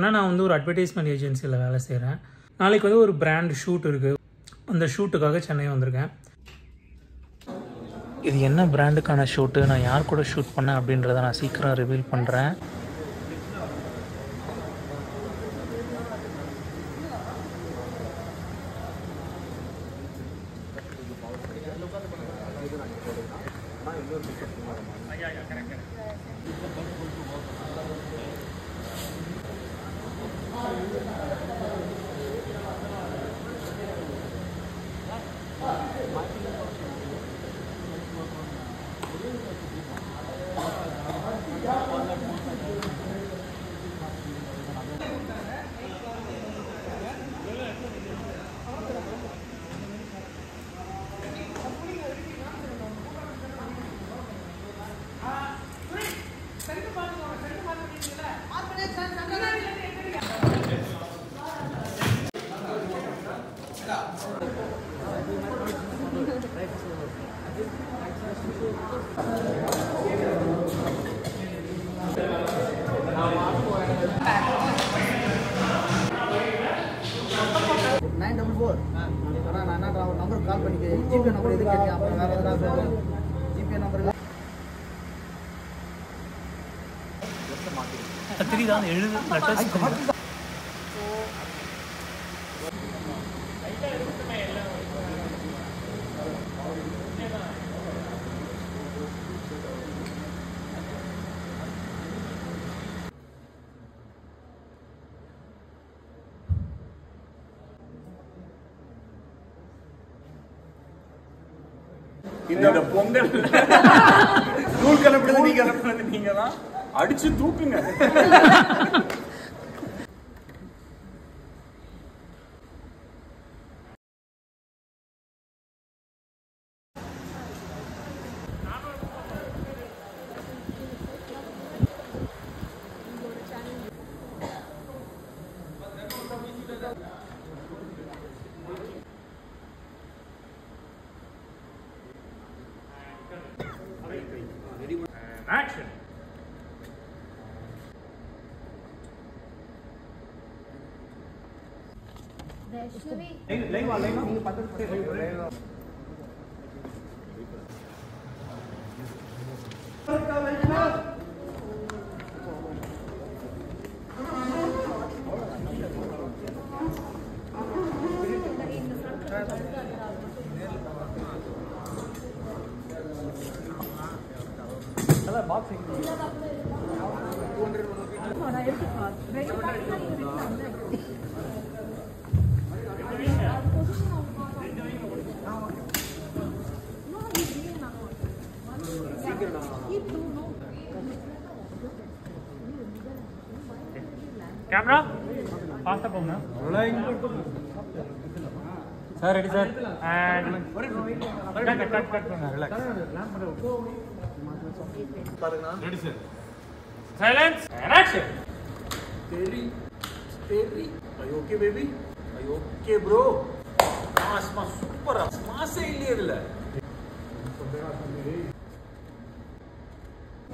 நான் வந்து ஒரு அட்வர்டைஸ்மெண்ட் ஏஜென்சியில் வேலை செய்கிறேன். நாளைக்கு வந்து ஒரு பிராண்ட் ஷூட் இருக்குது. அந்த ஷூட்டுக்காக சென்னை வந்திருக்கேன். இது என்ன பிராண்டுக்கான ஷூட்டு, நான் யார் கூட ஷூட் பண்ணேன் அப்படின்றத நான் சீக்கிரம் ரிவீல் பண்ணுறேன். இந்த பொங்கல் ஸ்கூல் கிளப்புறது நீங்க தான் அடிச்சு தூக்குங்க. Action. Camera, faster போங்க. Sir, ready sir. And cut பண்ணுங்க. Relax. Ready sir. Silence and action. Steady. Are you okay baby? Are you okay bro? Mass super. Mass இல்லையே இல்ல.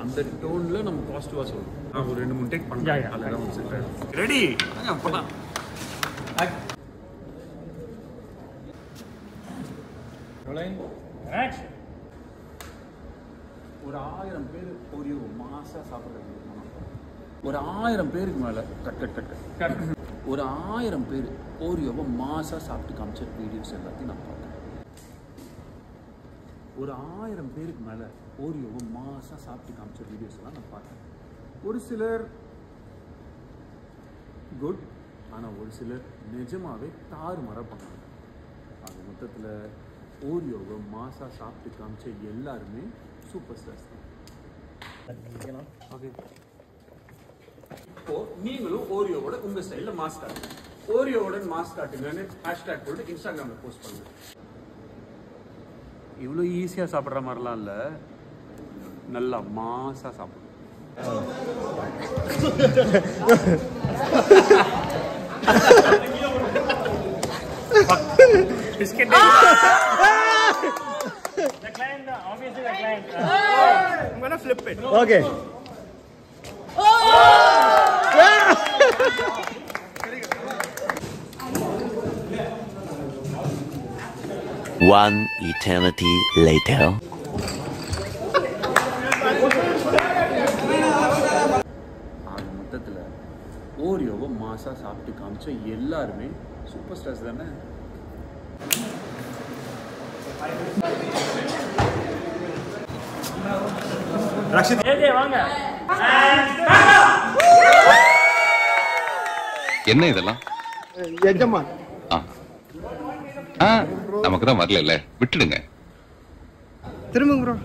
அந்த டோன்ல நம்ம பாசிட்டிவா சொல்லணும். நான் ஒரு 2-3 டேக் பண்றேன். அதெல்லாம் செட். ரெடி? போலாம். Rolling action. ஒரு 1000 பேர் ஒரே மாசா சாப்பிடுறாங்க. ஒரு 1000 பேருக்கு மேல கட் ஒரு 1000 பேர் ஓரியோவை மாசா சாப்பிட்டு காமிச்ச வீடியோஸ் எல்லாத்தையும் நான் பார்த்தேன். ஒரு 1000 பேருக்கு மேல ஓரியோவை மாசா சாப்பிட்டு காமிச்ச வீடியோஸ் எல்லாம் நான் பார்த்தேன். ஒரு சிலர் குட், ஆனால் ஒரு சிலர் நிஜமாவே தாறுமாறாக பண்ணாங்க. அது மொத்தத்தில் ஓரியோவை மாசா சாப்பிட்டு காமிச்ச எல்லாருமே சூப்பர் ஸ்டார்ஸ் தான். ஓகே, இப்போ நீங்களும் ஓரியோவோட உங்க ஸ்டைல்ல மாஸ் காட்டுங்க. ஓரியோவோட மாஸ் காட்டுங்கன்னு ஹேஷ்டேக் போட்டு இன்ஸ்டாகிராம்ல போஸ்ட் பண்ணுங்க. இவ்வளோ ஈஸியாக சாப்பிட்ற மாதிரிலாம் இல்லை, நல்லா மாசா சாப்பிடும். Biscuit. The client, obviously the client. I'm gonna flip it. Okay. One eternity later. ஆக மொத்தத்தில் ஓரியோவை மாசாக சாப்பிட்டு காமிச்ச எல்லாருமே சூப்பர் ஸ்டார்ஸ் தானே. என்ன இதெல்லாம்? எஜமான் நமக்கு தான் வரல, விட்டுடுங்க. திரும்புங்க ப்ரோ.